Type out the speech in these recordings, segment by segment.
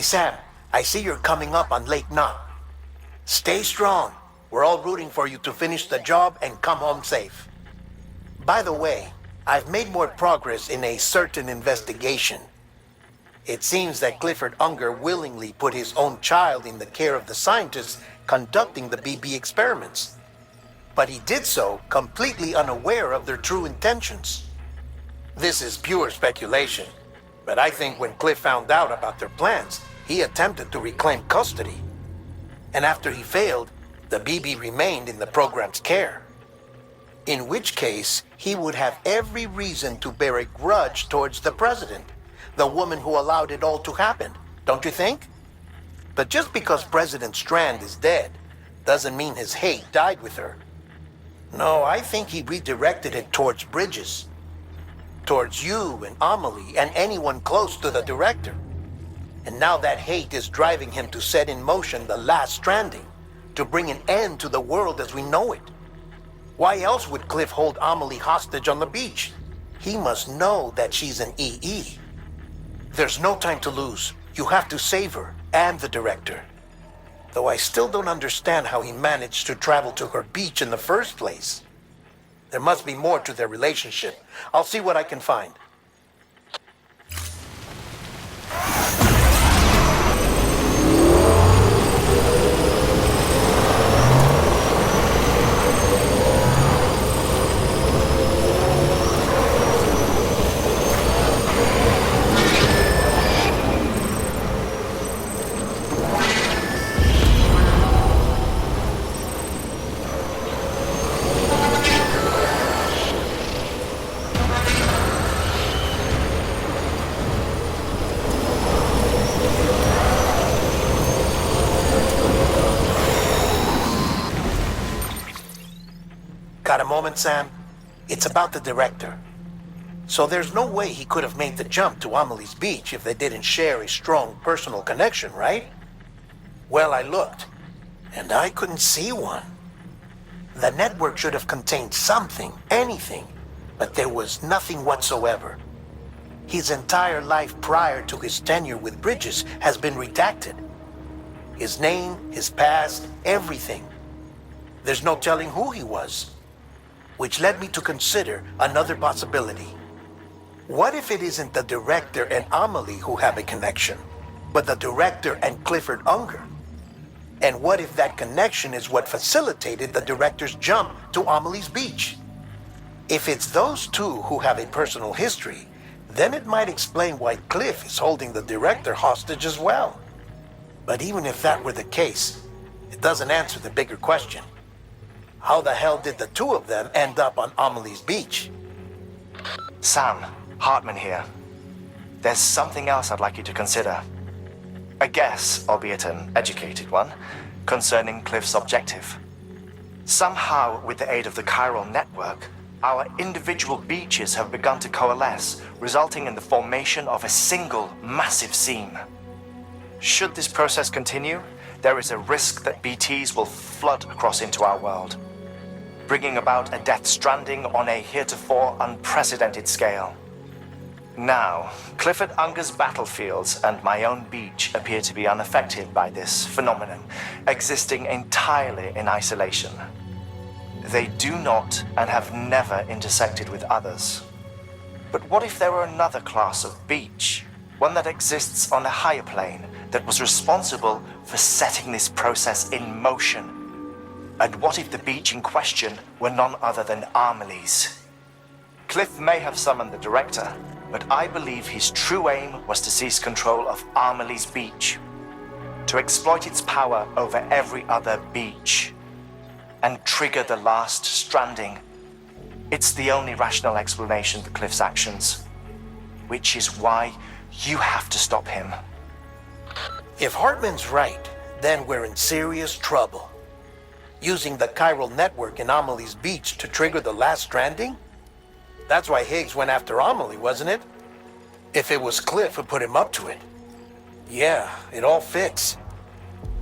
Hey Sam, I see you're coming up on Lake Knot. Stay strong. We're all rooting for you to finish the job and come home safe. By the way, I've made more progress in a certain investigation. It seems that Clifford Unger willingly put his own child in the care of the scientists conducting the BB experiments. But he did so completely unaware of their true intentions. This is pure speculation, but I think when Cliff found out about their plans, he attempted to reclaim custody. And after he failed, the BB remained in the program's care. In which case, he would have every reason to bear a grudge towards the president, the woman who allowed it all to happen, don't you think? But just because President Strand is dead, doesn't mean his hate died with her. No, I think he redirected it towards Bridges. Towards you and Amelie and anyone close to the director. And now that hate is driving him to set in motion the last stranding, to bring an end to the world as we know it. Why else would Cliff hold Amelie hostage on the beach? He must know that she's an EE. There's no time to lose. You have to save her and the director. Though I still don't understand how he managed to travel to her beach in the first place. There must be more to their relationship. I'll see what I can find. Got a moment, Sam? It's about the director. So there's no way he could have made the jump to Amelie's beach if they didn't share a strong personal connection, right? Well, I looked, and I couldn't see one. The network should have contained something, anything, but there was nothing whatsoever. His entire life prior to his tenure with Bridges has been redacted. His name, his past, everything. There's no telling who he was. Which led me to consider another possibility. What if it isn't the director and Amelie who have a connection, but the director and Clifford Unger? And what if that connection is what facilitated the director's jump to Amelie's beach? If it's those two who have a personal history, then it might explain why Cliff is holding the director hostage as well. But even if that were the case, it doesn't answer the bigger question. How the hell did the two of them end up on Amelie's beach? Sam, Hartman here. There's something else I'd like you to consider. A guess, albeit an educated one, concerning Cliff's objective. Somehow, with the aid of the chiral network, our individual beaches have begun to coalesce, resulting in the formation of a single massive seam. Should this process continue, there is a risk that BTs will flood across into our world, bringing about a death stranding on a heretofore unprecedented scale. Now, Clifford Unger's battlefields and my own beach appear to be unaffected by this phenomenon, existing entirely in isolation. They do not and have never intersected with others. But what if there were another class of beach, one that exists on a higher plane, that was responsible for setting this process in motion? And what if the beach in question were none other than Amelie's? Cliff may have summoned the director, but I believe his true aim was to seize control of Amelie's beach, to exploit its power over every other beach, and trigger the last stranding. It's the only rational explanation for Cliff's actions, which is why you have to stop him. If Hartman's right, then we're in serious trouble. Using the chiral network in Amelie's beach to trigger the last stranding? That's why Higgs went after Amelie, wasn't it? If it was Cliff who put him up to it. Yeah, it all fits.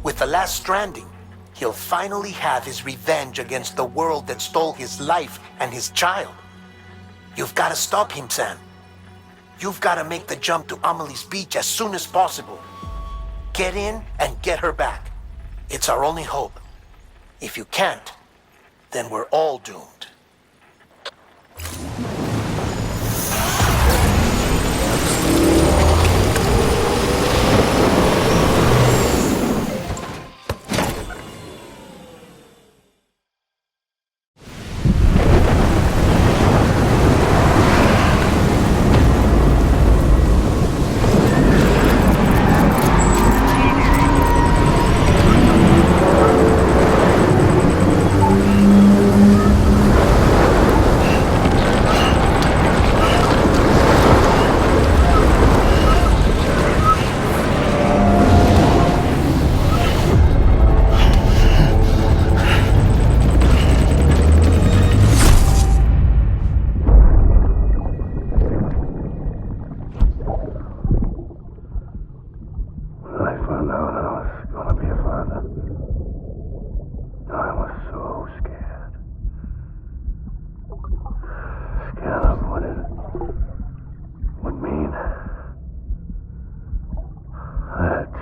With the last stranding, he'll finally have his revenge against the world that stole his life and his child. You've got to stop him, Sam. You've got to make the jump to Amelie's beach as soon as possible. Get in and get her back. It's our only hope. If you can't, then we're all doomed.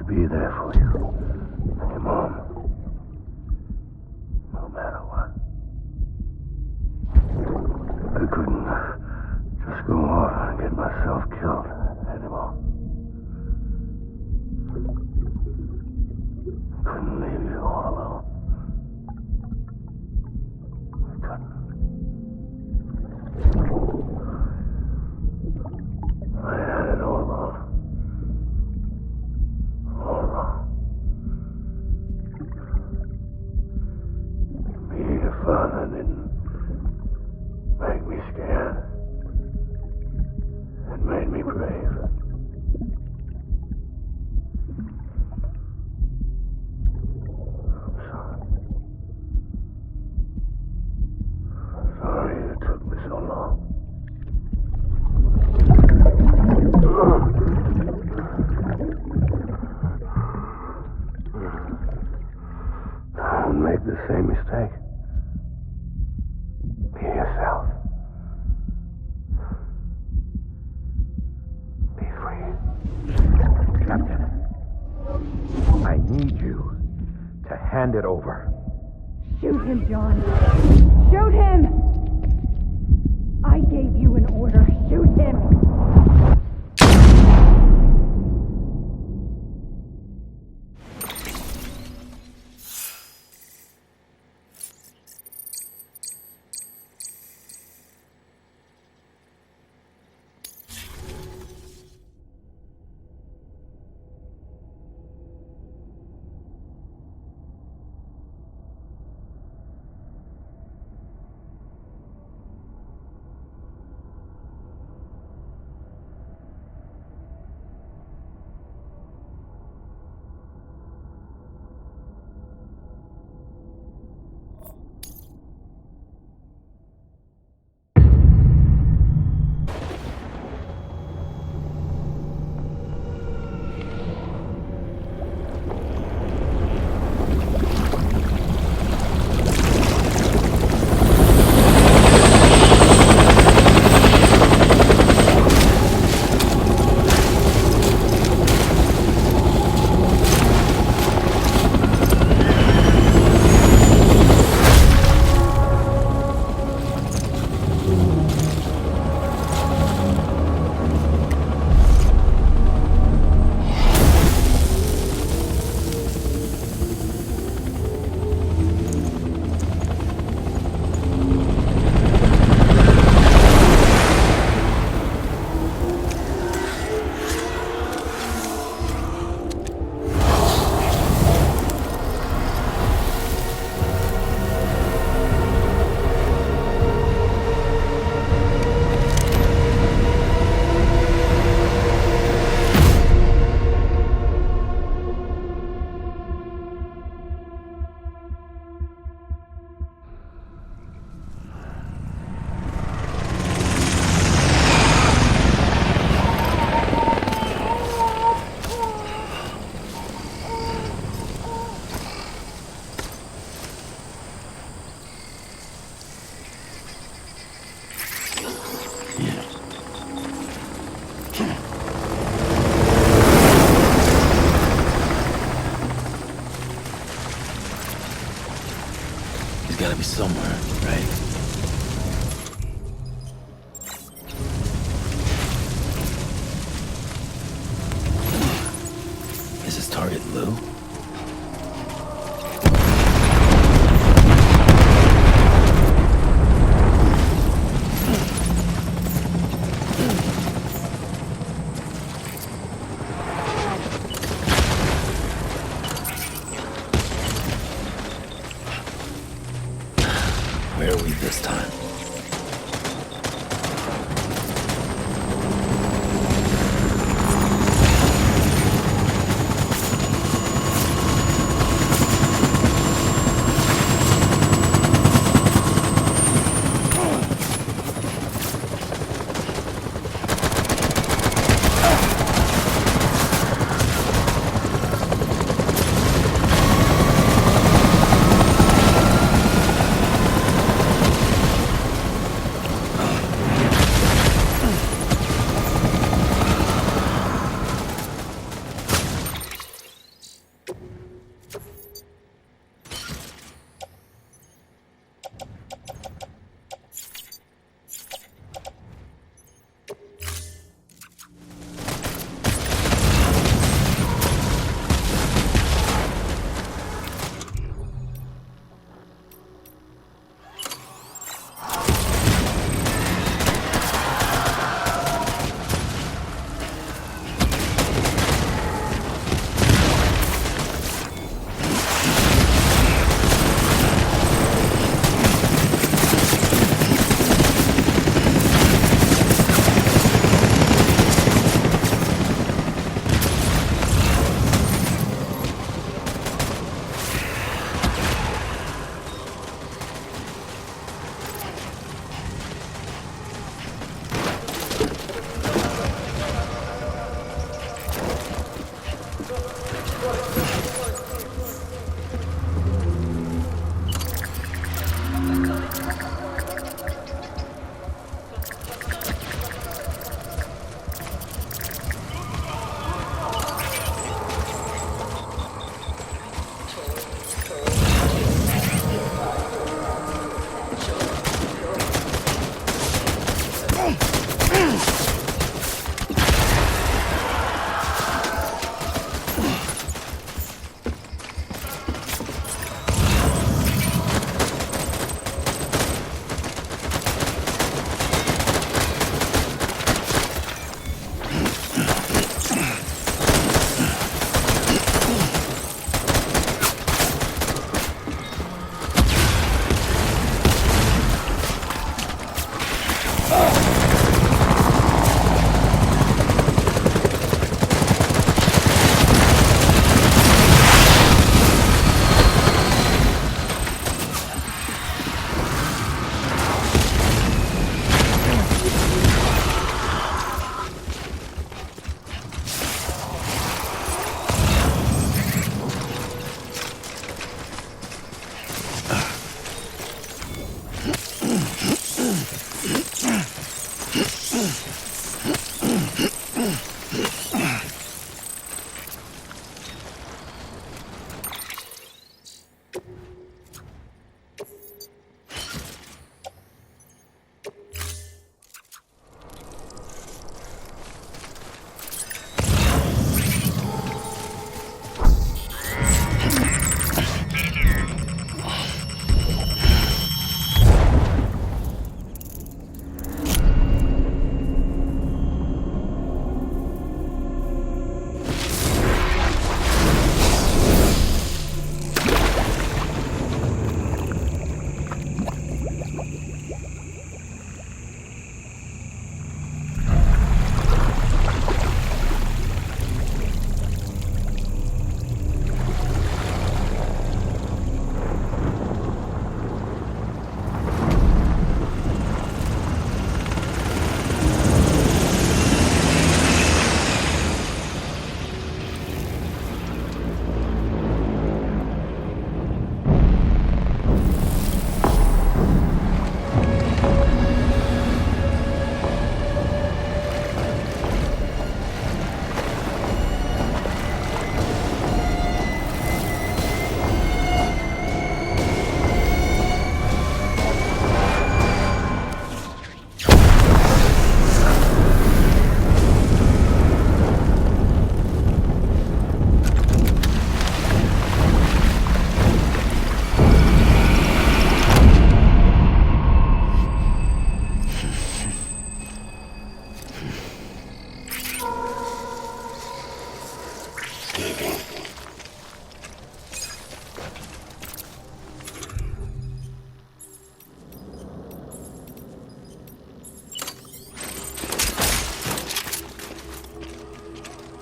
Be there for you and your mom, no matter what. I couldn't just go off and get myself killed anymore. I couldn't leave you all alone. I couldn't. I had it all wrong. Being a father didn't make me scared. It made me brave. I'm sorry. I'm sorry it took me so long. Don't make the same mistake. Be yourself. Be free. Captain, I need you to hand it over. Shoot him, John. Shoot him! I gave you an order. Shoot him! gotta be somewhere, right? Is his target Lou?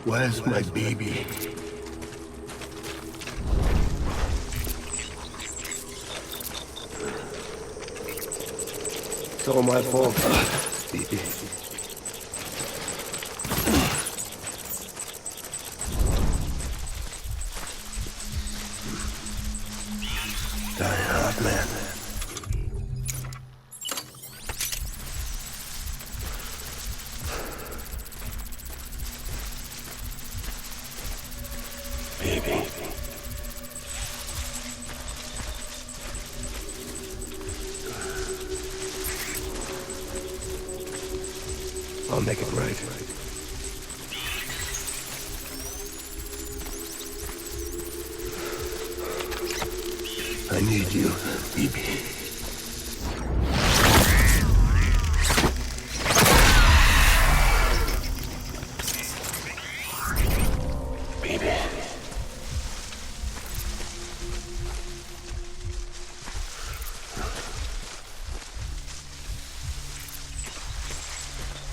Where's my baby? It's all my fault, baby. Die hard, man. Baby. I'll make it right. I need you, baby. Baby.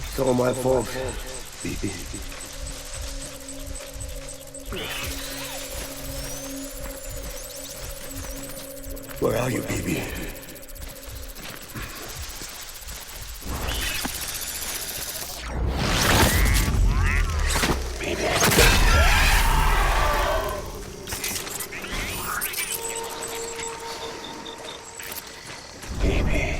It's all my fault, baby. Where are you, baby? Baby. Baby.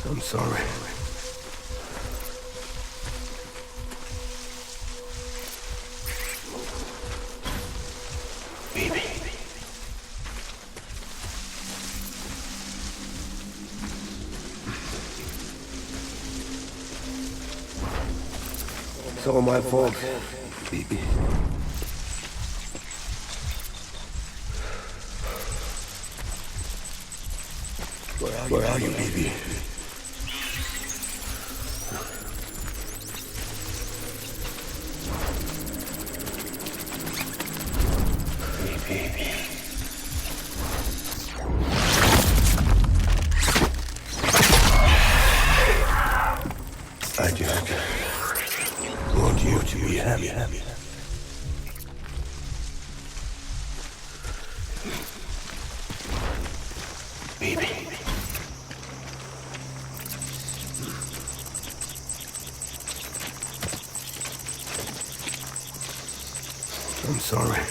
I'm sorry. Baby. It's all my fault, baby. Where are you, baby? Baby. I just want you to be happy. Baby. I'm sorry.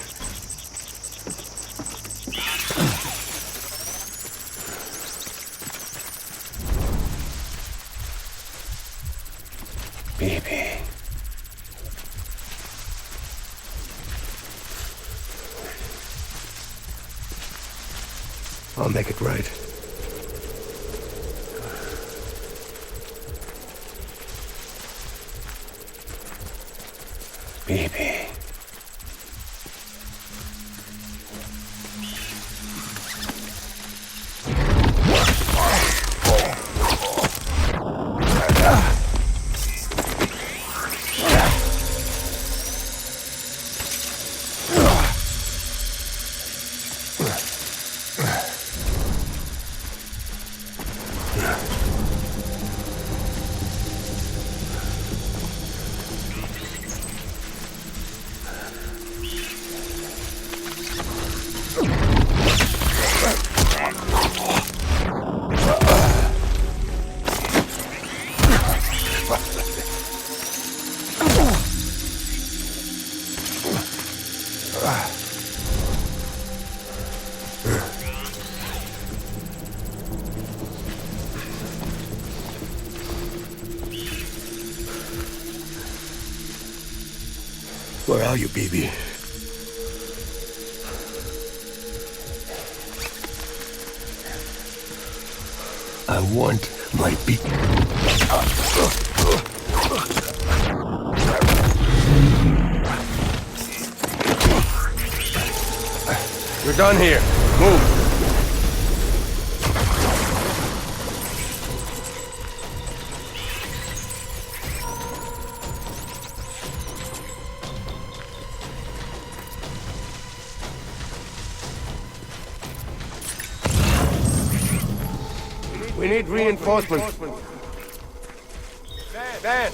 Baby. I'll make it right. Baby. Where are you, baby? I want my baby. We're done here. Move. We need reinforcements. Van!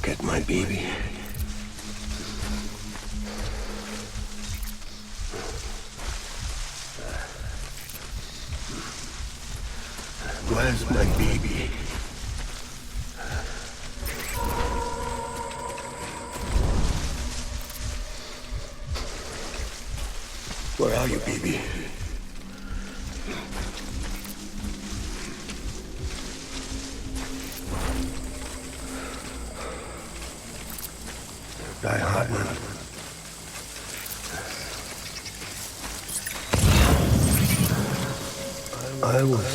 Get my baby. Where's my baby? Where are you, baby? Die Hartman. I was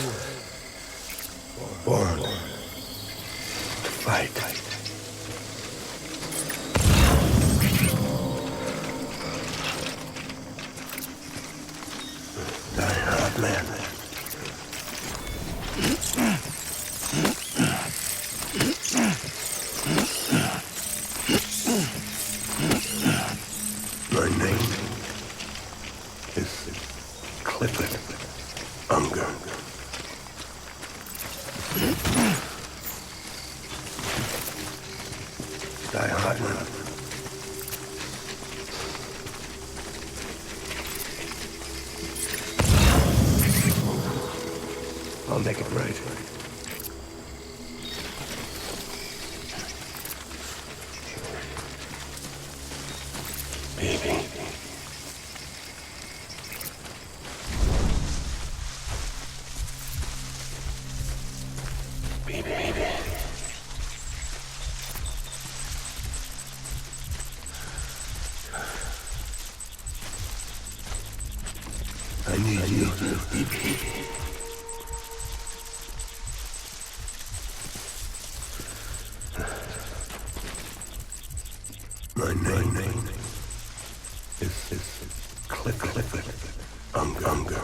born to fight. Die Hartman. My name is Clifford Unger. Die Hartman. I'll make it right. Baby. Baby. I need you, baby. My name is Clifford Unger.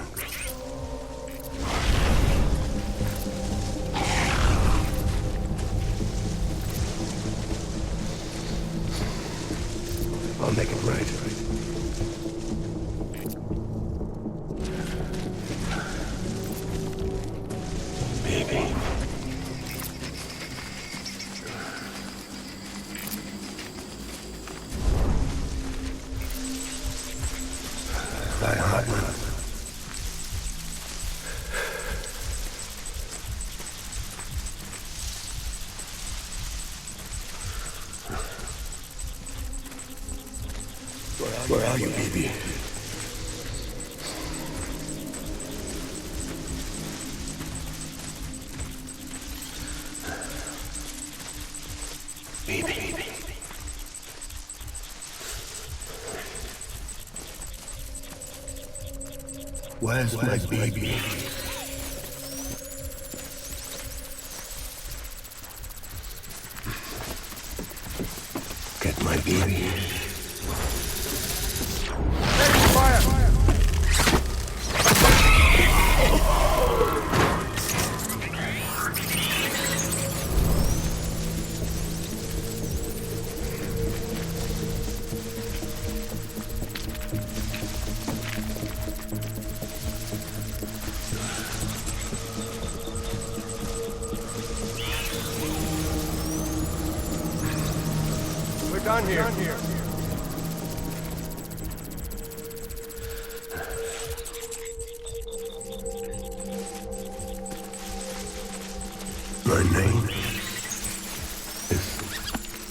I'll make it right. Baby. Die Hartman. Where are you, baby? Baby. Where's my baby? Get my baby. We're done here. My name is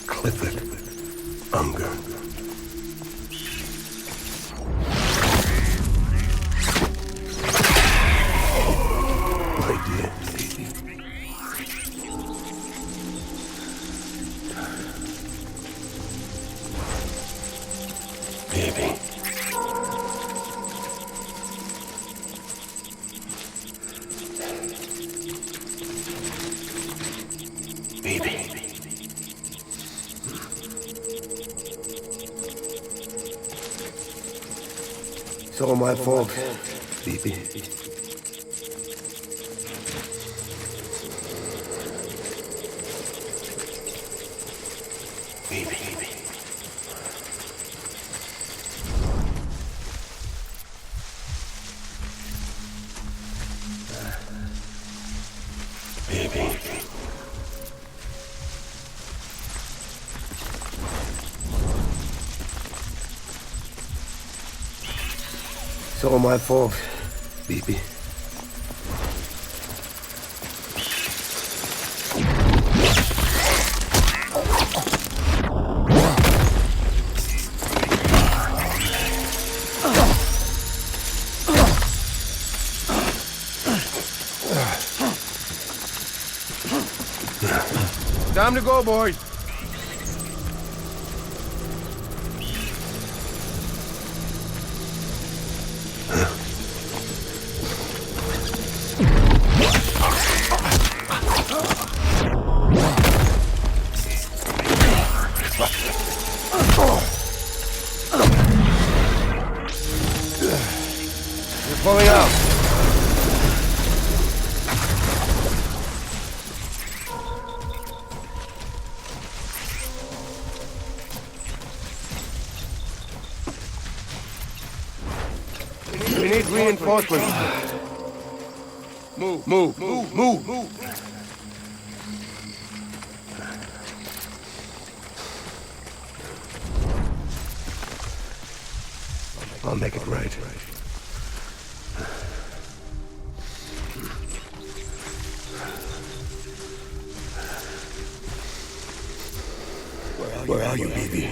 Clifford Unger. My dear baby. It's all my fault. Baby. Baby. It's all my fault, baby. Time to go, boys. You're pulling out. We need reinforcements. Move. I'll make it right. Where are you, baby?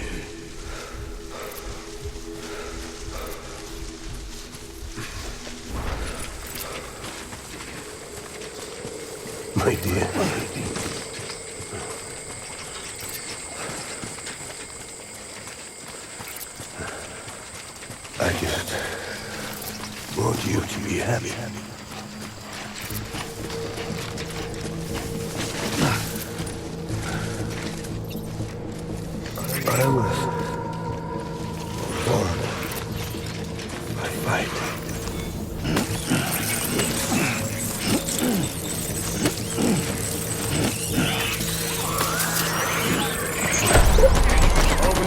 My dear. I just want you to be happy. I was born by fight.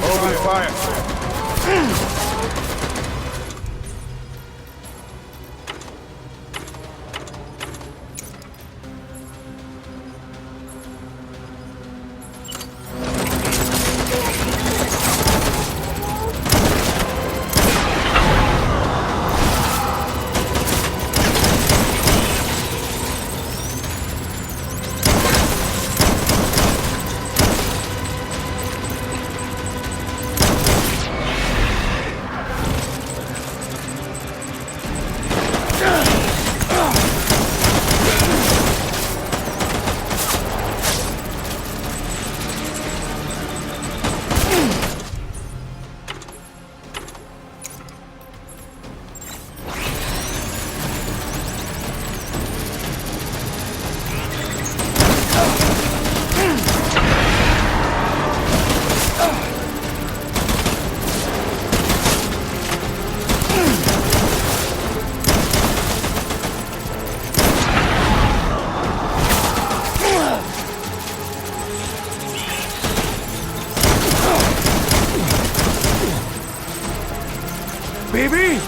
Open fire. Baby!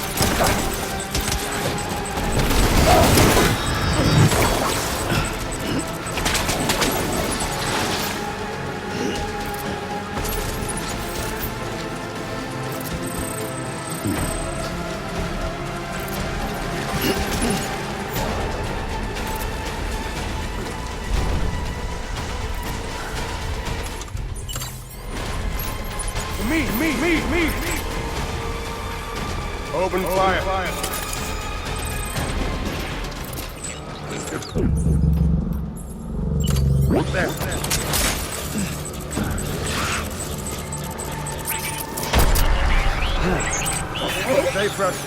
Me! Open fire. There. Stay fresh.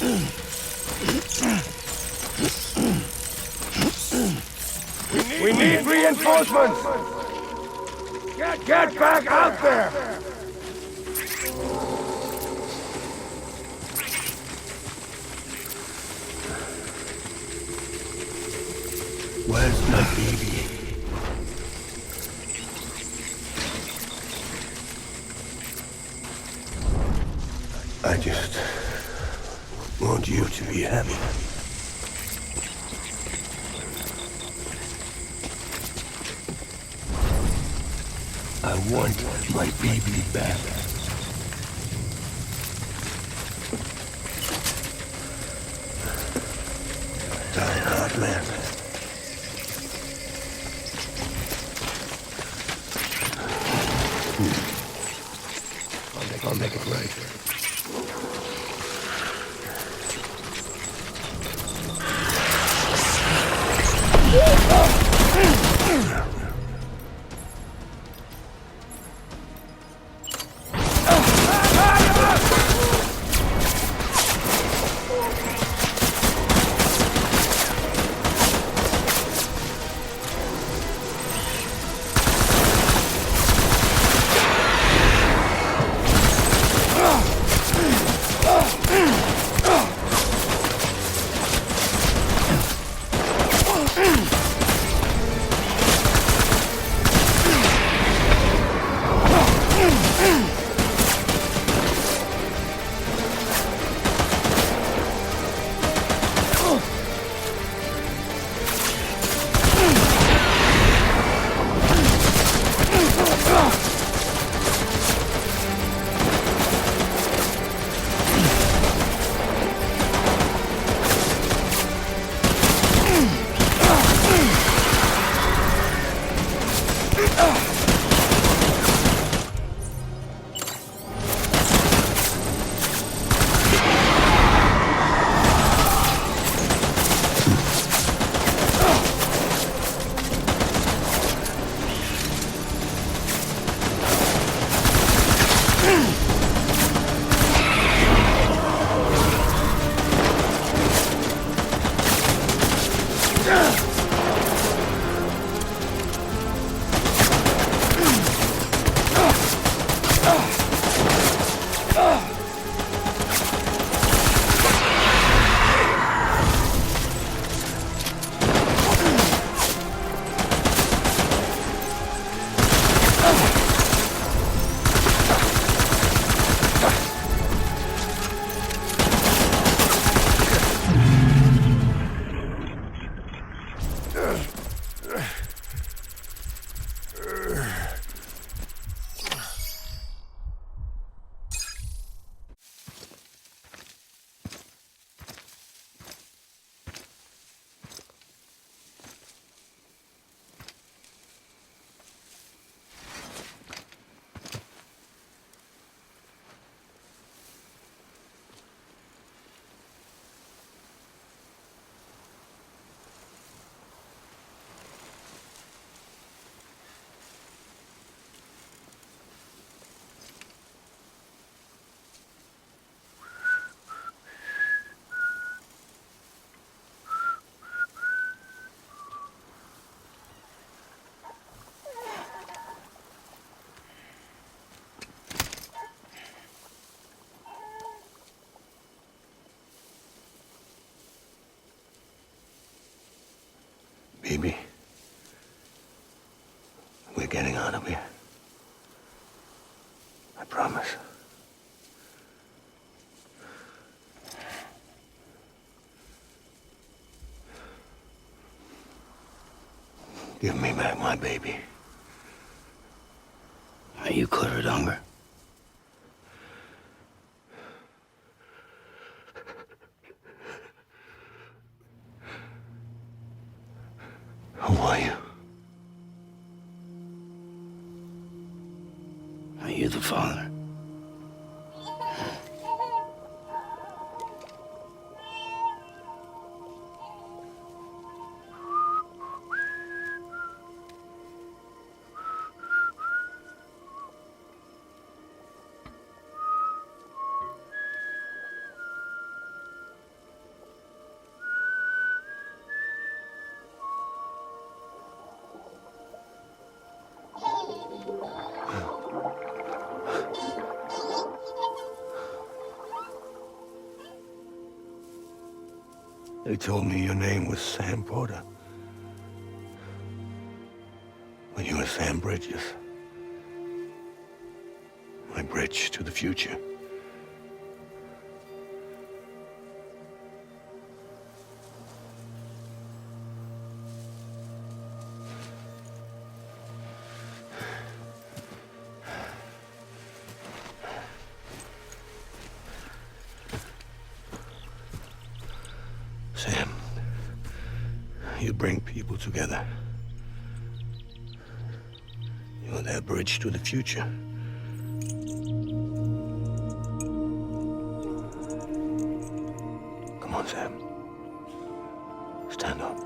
We need reinforcements! Get back out there! Where's my baby? I just want you to be happy. I want my baby back. Die hard, man. I'll make it right. Baby, we're getting out of here. I promise. Give me back my baby. Are you Clifford Unger? Who are you? Are you the father? They told me your name was Sam Porter. When you were Sam Bridges. My bridge to the future. Sam, you bring people together. You're that bridge to the future. Come on, Sam. Stand up.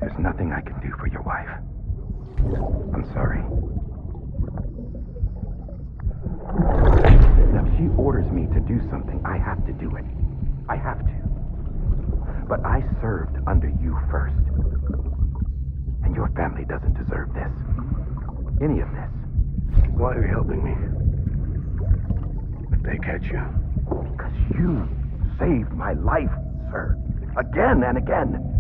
There's nothing I can do for your wife. I'm sorry. Now, if she orders me to do something, I have to do it. I have to. But I served under you first. And your family doesn't deserve this. Any of this. Why are you helping me? If they catch you. Because you saved my life, sir. Again and again.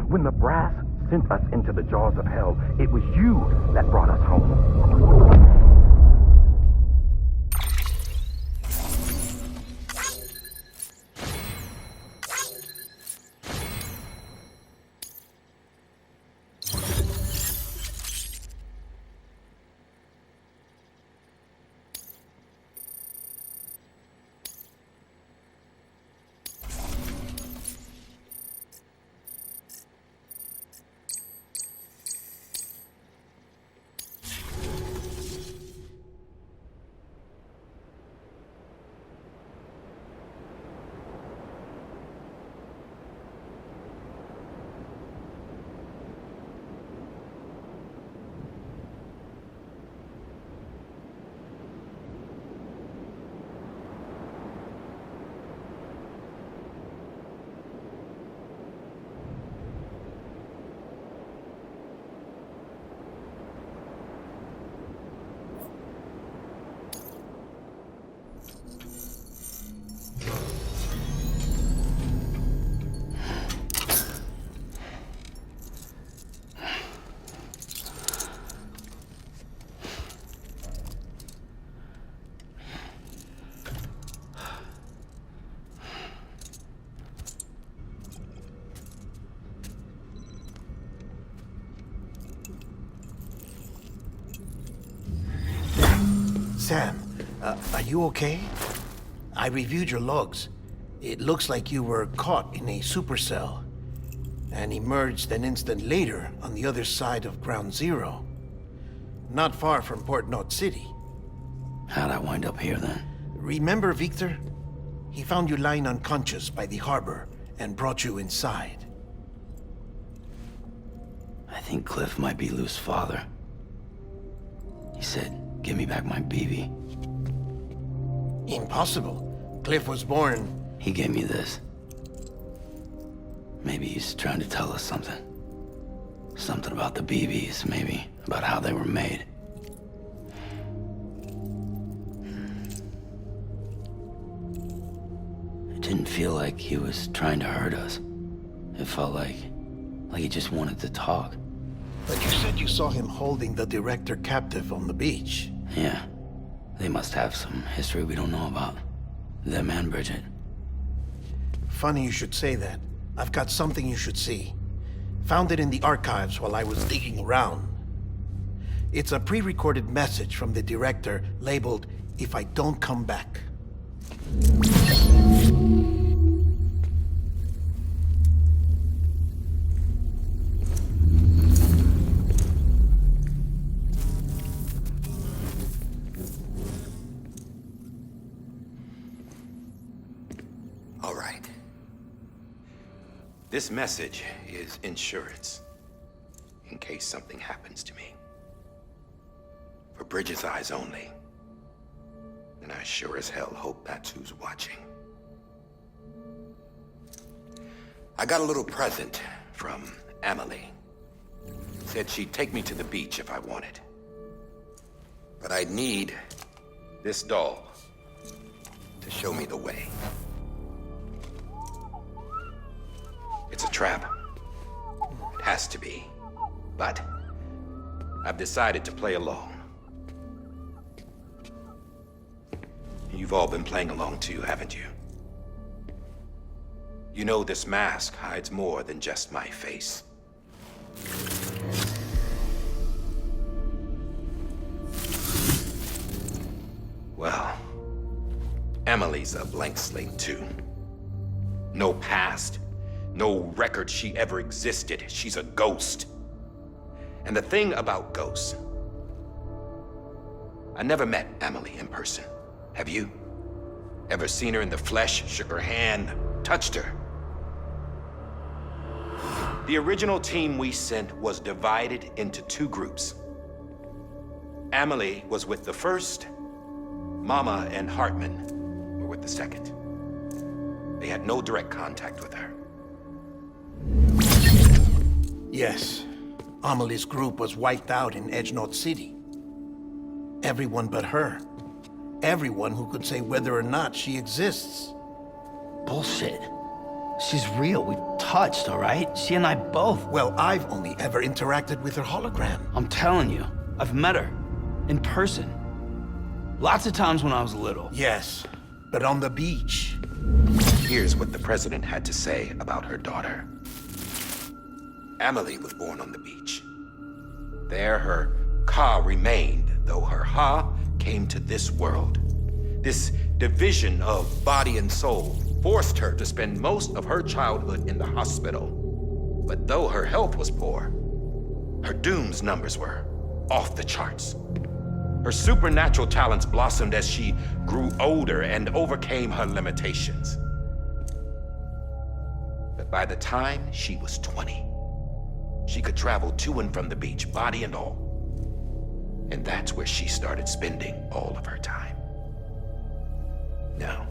When the brass sent us into the jaws of hell, it was you that brought us home. Sam, are you okay? I reviewed your logs. It looks like you were caught in a supercell and emerged an instant later on the other side of Ground Zero. Not far from Port Knot City. How'd I wind up here then? Remember Victor? He found you lying unconscious by the harbor and brought you inside. I think Cliff might be Lou's father. He said, "Give me back my BB." Impossible. Cliff was born... He gave me this. Maybe he's trying to tell us something. Something about the BBs, maybe. about how they were made. It didn't feel like he was trying to hurt us. It felt like he just wanted to talk. But you said you saw him holding the director captive on the beach. Yeah. They must have some history we don't know about. Them and Bridget. Funny you should say that. I've got something you should see. Found it in the archives while I was digging around. It's a pre-recorded message from the director labeled, "If I don't come back." All right. This message is insurance, in case something happens to me. For Bridget's eyes only. And I sure as hell hope that's who's watching. I got a little present from Emily. Said she'd take me to the beach if I wanted. But I'd need this doll to show me the way. It's a trap. It has to be. But I've decided to play along. You've all been playing along too, haven't you? You know this mask hides more than just my face. Well, Emily's a blank slate too. No past. No record she ever existed. She's a ghost. And the thing about ghosts, I never met Emily in person. Have you? Ever seen her in the flesh, shook her hand, touched her? The original team we sent was divided into two groups. Emily was with the first. Mama and Hartman were with the second. They had no direct contact with her. Yes. Amelie's group was wiped out in Edgenorth City. Everyone but her. Everyone who could say whether or not she exists. Bullshit. She's real. We've touched, all right? She and I both. Well, I've only ever interacted with her hologram. I'm telling you, I've met her. In person. Lots of times when I was little. Yes, but on the beach. Here's what the president had to say about her daughter. Emily was born on the beach. There her Ka remained, though her Ha came to this world. This division of body and soul forced her to spend most of her childhood in the hospital. But though her health was poor, her Doom's numbers were off the charts. Her supernatural talents blossomed as she grew older and overcame her limitations. But by the time she was 20, she could travel to and from the beach, body and all. And that's where she started spending all of her time. Now,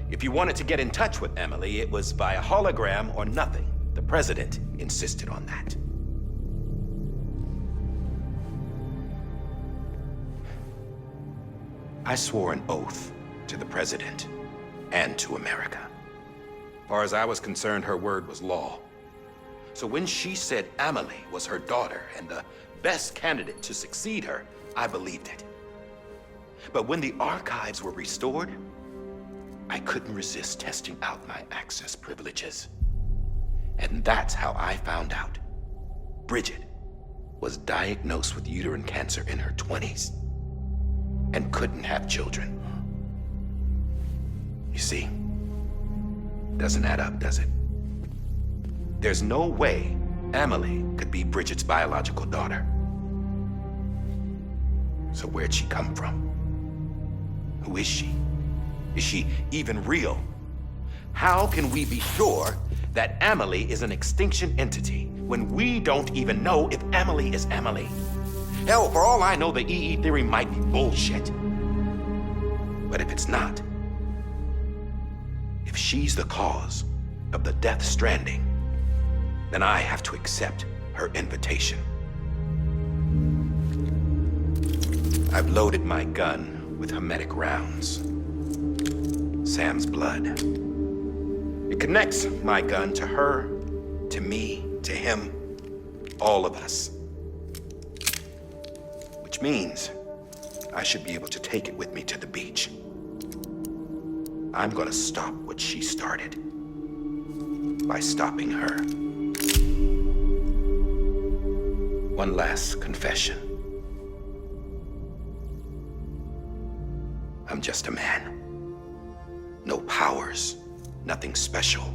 if you wanted to get in touch with Emily, it was via hologram or nothing. The president insisted on that. I swore an oath to the president and to America. As far as I was concerned, her word was law. So when she said Emily was her daughter and the best candidate to succeed her, I believed it. But when the archives were restored, I couldn't resist testing out my access privileges. And that's how I found out Bridget was diagnosed with uterine cancer in her 20s and couldn't have children. You see, doesn't add up, does it? There's no way Emily could be Bridget's biological daughter. So where'd she come from? Who is she? Is she even real? How can we be sure that Emily is an extinction entity when we don't even know if Emily is Emily? Hell, for all I know, the EE theory might be bullshit. But if it's not, if she's the cause of the death stranding, then I have to accept her invitation. I've loaded my gun with hermetic rounds. Sam's blood. It connects my gun to her, to me, to him, all of us. Which means I should be able to take it with me to the beach. I'm gonna stop what she started by stopping her. One last confession. I'm just a man. No powers, nothing special.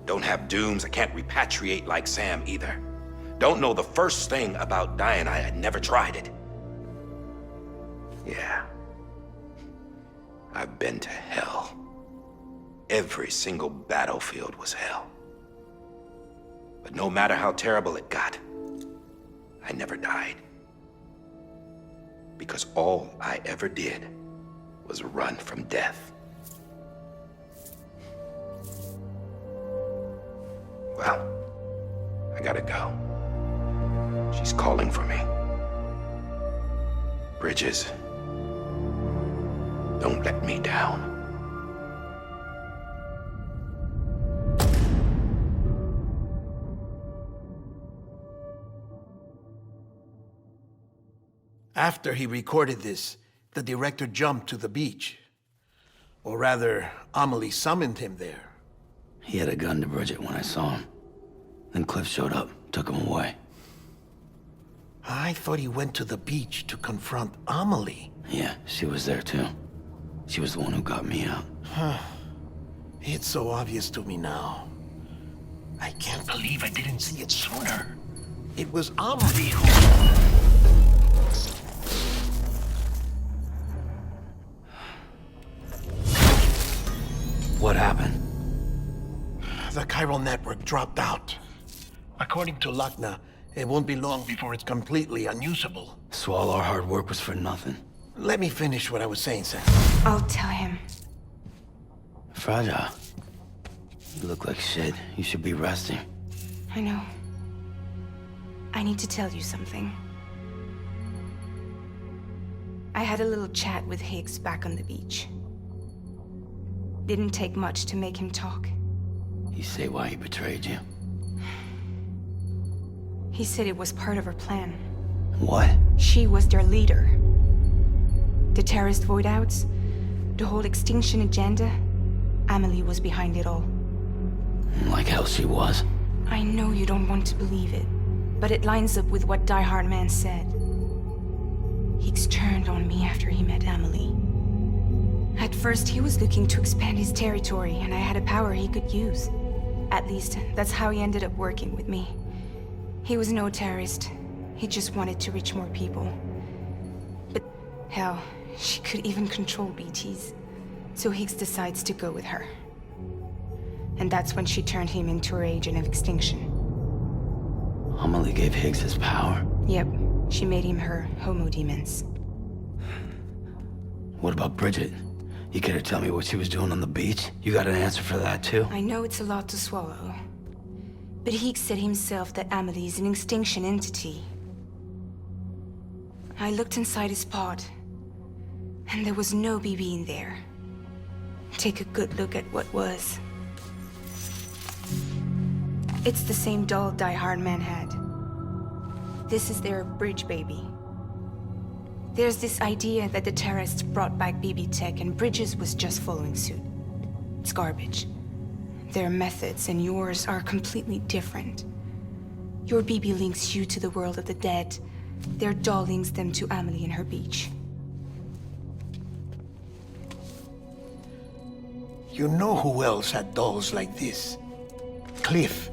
Don't have dooms, I can't repatriate like Sam either. Don't know the first thing about dying, I had never tried it. Yeah. I've been to hell. Every single battlefield was hell. But no matter how terrible it got, I never died. Because all I ever did was run from death. Well, I gotta go. She's calling for me. Bridges, don't let me down. After he recorded this, the director jumped to the beach. Or rather, Amelie summoned him there. He had a gun to Bridget when I saw him. Then Cliff showed up, took him away. I thought he went to the beach to confront Amelie. Yeah, she was there too. She was the one who got me out. It's so obvious to me now. I can't believe I didn't see it sooner. It was Amelie who... What happened? The chiral network dropped out. According to Lakna, it won't be long before it's completely unusable. So all our hard work was for nothing. Let me finish what I was saying, Sam. I'll tell him. Fragile. You look like shit. You should be resting. I know. I need to tell you something. I had a little chat with Higgs back on the beach. Didn't take much to make him talk. You say why he betrayed you? He said it was part of her plan. What? She was their leader. The terrorist void-outs, the whole extinction agenda, Amelie was behind it all. Like hell she was. I know you don't want to believe it, but it lines up with what Die Hard Man said. Higgs turned on me after he met Amelie. At first, he was looking to expand his territory, and I had a power he could use. At least, that's how he ended up working with me. He was no terrorist. He just wanted to reach more people. But, hell, she could even control BTs. So Higgs decides to go with her. And that's when she turned him into her agent of extinction. Amelie gave Higgs his power? Yep, she made him her homo demons. What about Bridget? You care to tell me what she was doing on the beach? You got an answer for that too? I know it's a lot to swallow. But Higgs said himself that Amelie is an extinction entity. I looked inside his pod, and there was no BB in there. Take a good look at what was. It's the same doll Die Hard Man had. This is their bridge baby. There's this idea that the terrorists brought back BB tech and Bridges was just following suit. It's garbage. Their methods and yours are completely different. Your BB links you to the world of the dead. Their doll links them to Amelie and her beach. You know who else had dolls like this? Cliff.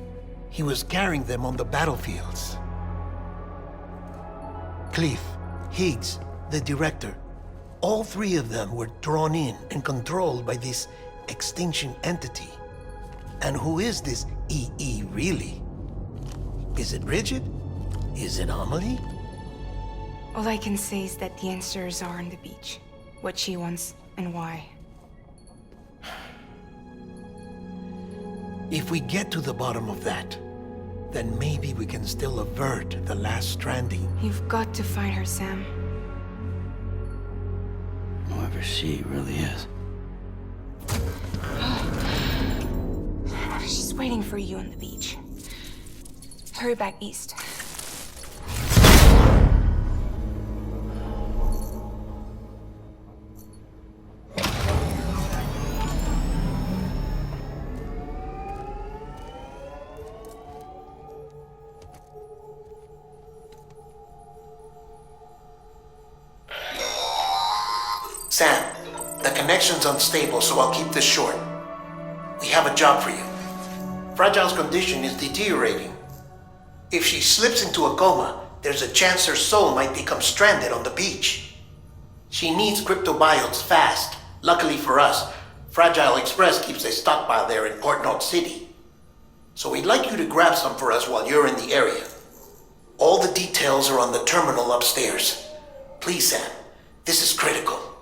He was carrying them on the battlefields. Cliff, Higgs, the director. All three of them were drawn in and controlled by this extinction entity. And who is this EE really? Is it Bridget? Is it Amelie? All I can say is that the answers are on the beach. What she wants and why. If we get to the bottom of that, then maybe we can still avert the last stranding. You've got to find her, Sam. whoever she really is. She's waiting for you on the beach. Hurry back east. Sam, the connection's unstable, so I'll keep this short. We have a job for you. Fragile's condition is deteriorating. If she slips into a coma, there's a chance her soul might become stranded on the beach. She needs cryptobiotes fast. Luckily for us, Fragile Express keeps a stockpile there in Port North City. So we'd like you to grab some for us while you're in the area. All the details are on the terminal upstairs. Please, Sam, this is critical.